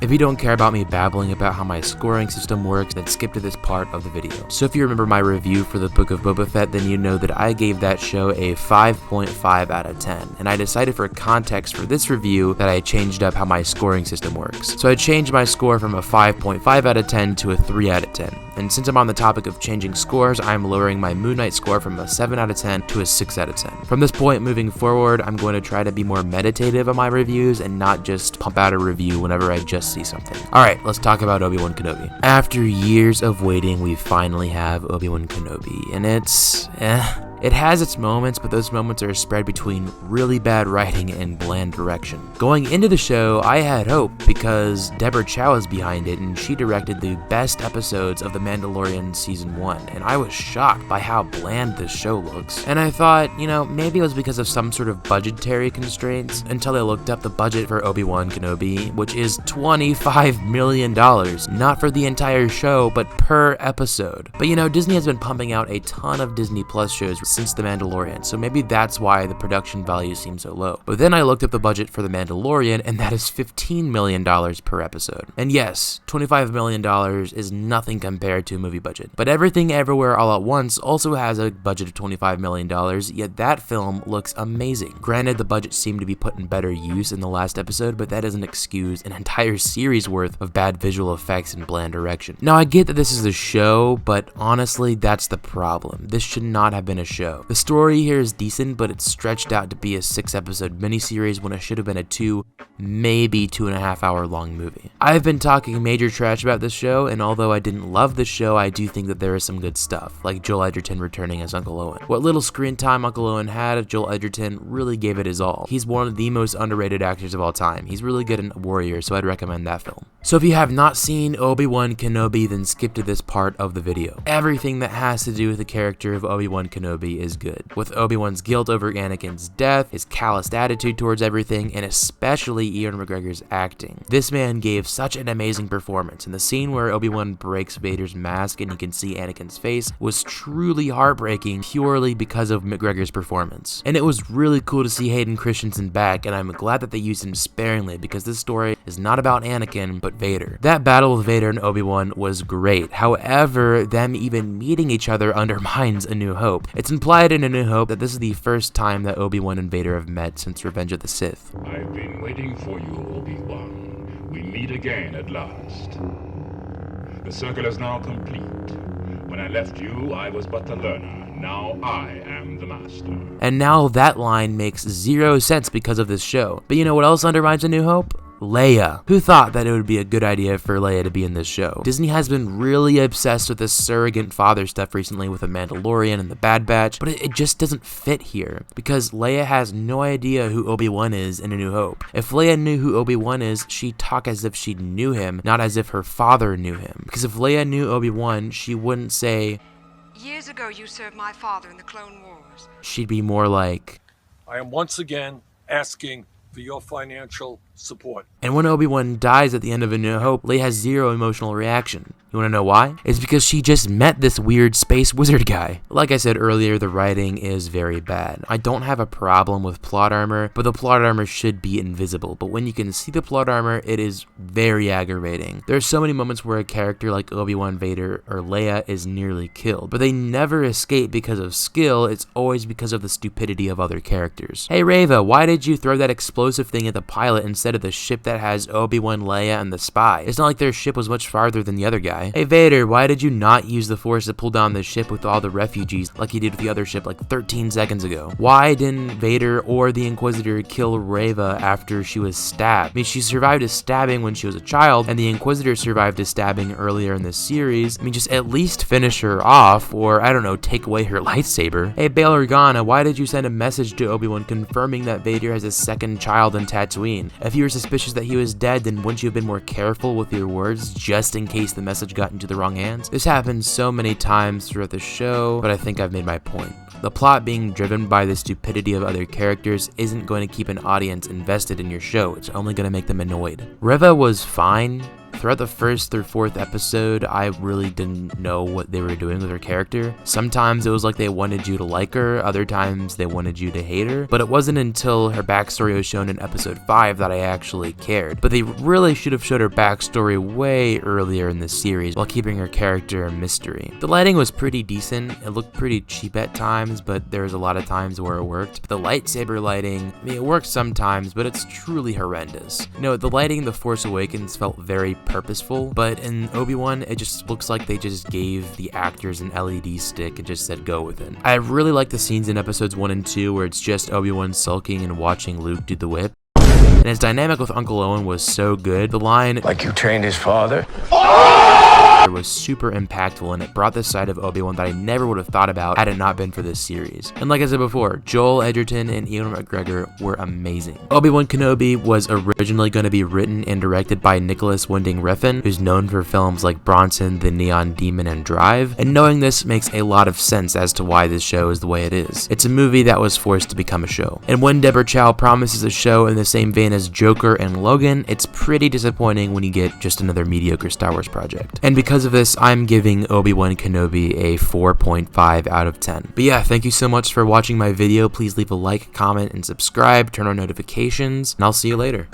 If you don't care about me babbling about how my scoring system works, then skip to this part of the video. So if you remember my review for the Book of Boba Fett, then you know that I gave that show a 5.5 out of 10, and I decided for context for this review that I changed up how my scoring system works. So I changed my score from a 5.5 out of 10 to a 3 out of 10. And since I'm on the topic of changing scores, I'm lowering my Moon Knight score from a 7 out of 10 to a 6 out of 10. From this point moving forward, I'm going to try to be more meditative on my reviews and not just pump out a review whenever I just see something. Alright, let's talk about Obi-Wan Kenobi. After years of waiting, we finally have Obi-Wan Kenobi, and it has its moments, but those moments are spread between really bad writing and bland direction. Going into the show, I had hope because Deborah Chow is behind it and she directed the best episodes of The Mandalorian Season 1, and I was shocked by how bland this show looks. And I thought, maybe it was because of some sort of budgetary constraints, until I looked up the budget for Obi-Wan Kenobi, which is $25 million, not for the entire show, but per episode. But Disney has been pumping out a ton of Disney Plus shows since The Mandalorian, so maybe that's why the production value seems so low. But then I looked up the budget for The Mandalorian, and that is $15 million per episode. And yes, $25 million is nothing compared to a movie budget. But Everything Everywhere All at Once also has a budget of $25 million, yet that film looks amazing. Granted, the budget seemed to be put in better use in the last episode, but that doesn't excuse an entire series worth of bad visual effects and bland direction. Now, I get that this is a show, but honestly, that's the problem. This should not have been a show. The story here is decent, but it's stretched out to be a 6-episode miniseries when it should have been a 2, maybe 2.5 hour long movie. I've been talking major trash about this show, and although I didn't love the show, I do think that there is some good stuff, like Joel Edgerton returning as Uncle Owen. What little screen time Uncle Owen had, Joel Edgerton really gave it his all. He's one of the most underrated actors of all time. He's really good in Warrior, so I'd recommend that film. So if you have not seen Obi-Wan Kenobi, then skip to this part of the video. Everything that has to do with the character of Obi-Wan Kenobi is good. With Obi-Wan's guilt over Anakin's death, his calloused attitude towards everything, and especially Ewan McGregor's acting. This man gave such an amazing performance, and the scene where Obi-Wan breaks Vader's mask and you can see Anakin's face was truly heartbreaking purely because of McGregor's performance. And it was really cool to see Hayden Christensen back, and I'm glad that they used him sparingly because this story is not about Anakin, but Vader. That battle with Vader and Obi-Wan was great. However, them even meeting each other undermines A New Hope. It's implied in A New Hope that this is the first time that Obi-Wan and Vader have met since Revenge of the Sith. I've been waiting for you, Obi-Wan. We meet again at last. The circle is now complete. When I left you, I was but the learner. Now I am the master. And now that line makes zero sense because of this show. But you know what else undermines A New Hope? Leia. Who thought that it would be a good idea for Leia to be in this show? Disney has been really obsessed with this surrogate father stuff recently with The Mandalorian and The Bad Batch, but it just doesn't fit here, because Leia has no idea who Obi-Wan is in A New Hope. If Leia knew who Obi-Wan is, she'd talk as if she knew him, not as if her father knew him. Because if Leia knew Obi-Wan, she wouldn't say, "Years ago you served my father in the Clone Wars." She'd be more like, "I am once again asking for your financial support." And when Obi-Wan dies at the end of A New Hope, Leia has zero emotional reaction. You wanna know why? It's because she just met this weird space wizard guy. Like I said earlier, the writing is very bad. I don't have a problem with plot armor, but the plot armor should be invisible. But when you can see the plot armor, it is very aggravating. There are so many moments where a character like Obi-Wan, Vader, or Leia is nearly killed, but they never escape because of skill. It's always because of the stupidity of other characters. Hey Reva, why did you throw that explosive thing at the pilot instead of the ship that has Obi-Wan, Leia, and the spy? It's not like their ship was much farther than the other guy. Hey Vader, why did you not use the Force to pull down the ship with all the refugees like you did with the other ship like 13 seconds ago? Why didn't Vader or the Inquisitor kill Reva after she was stabbed? I mean, she survived a stabbing when she was a child, and the Inquisitor survived a stabbing earlier in the series. I mean, just at least finish her off, or I don't know, take away her lightsaber. Hey Bail Organa, why did you send a message to Obi-Wan confirming that Vader has a second child in Tatooine? If you were suspicious that he was dead, then wouldn't you have been more careful with your words just in case the message got into the wrong hands? This happens so many times throughout the show, but I think I've made my point. The plot being driven by the stupidity of other characters isn't going to keep an audience invested in your show. It's only going to make them annoyed. Reva was fine, Throughout the first through fourth episode, I really didn't know what they were doing with her character. Sometimes it was like they wanted you to like her, other times they wanted you to hate her, but it wasn't until her backstory was shown in episode 5 that I actually cared. But they really should have showed her backstory way earlier in the series while keeping her character a mystery. The lighting was pretty decent, it looked pretty cheap at times, but there was a lot of times where it worked. The lightsaber lighting, I mean, it works sometimes, but it's truly horrendous. You know, the lighting in The Force Awakens felt very purposeful, but in Obi-Wan, it just looks like they just gave the actors an LED stick and just said go with it. I really like the scenes in episodes 1 and 2 where it's just Obi-Wan sulking and watching Luke do the whip. And his dynamic with Uncle Owen was so good. The line, "Like you trained his father?" was super impactful, and it brought this side of Obi-Wan that I never would have thought about had it not been for this series. And like I said before, Joel Edgerton and Ewan McGregor were amazing. Obi-Wan Kenobi was originally going to be written and directed by Nicholas Winding Refn, who's known for films like Bronson, The Neon Demon, and Drive, and knowing this makes a lot of sense as to why this show is the way it is. It's a movie that was forced to become a show. And when Deborah Chow promises a show in the same vein as Joker and Logan, it's pretty disappointing when you get just another mediocre Star Wars project. And because of this, I'm giving Obi-Wan Kenobi a 4.5 out of 10. But yeah, thank you so much for watching my video. Please leave a like, comment, and subscribe, turn on notifications, and I'll see you later.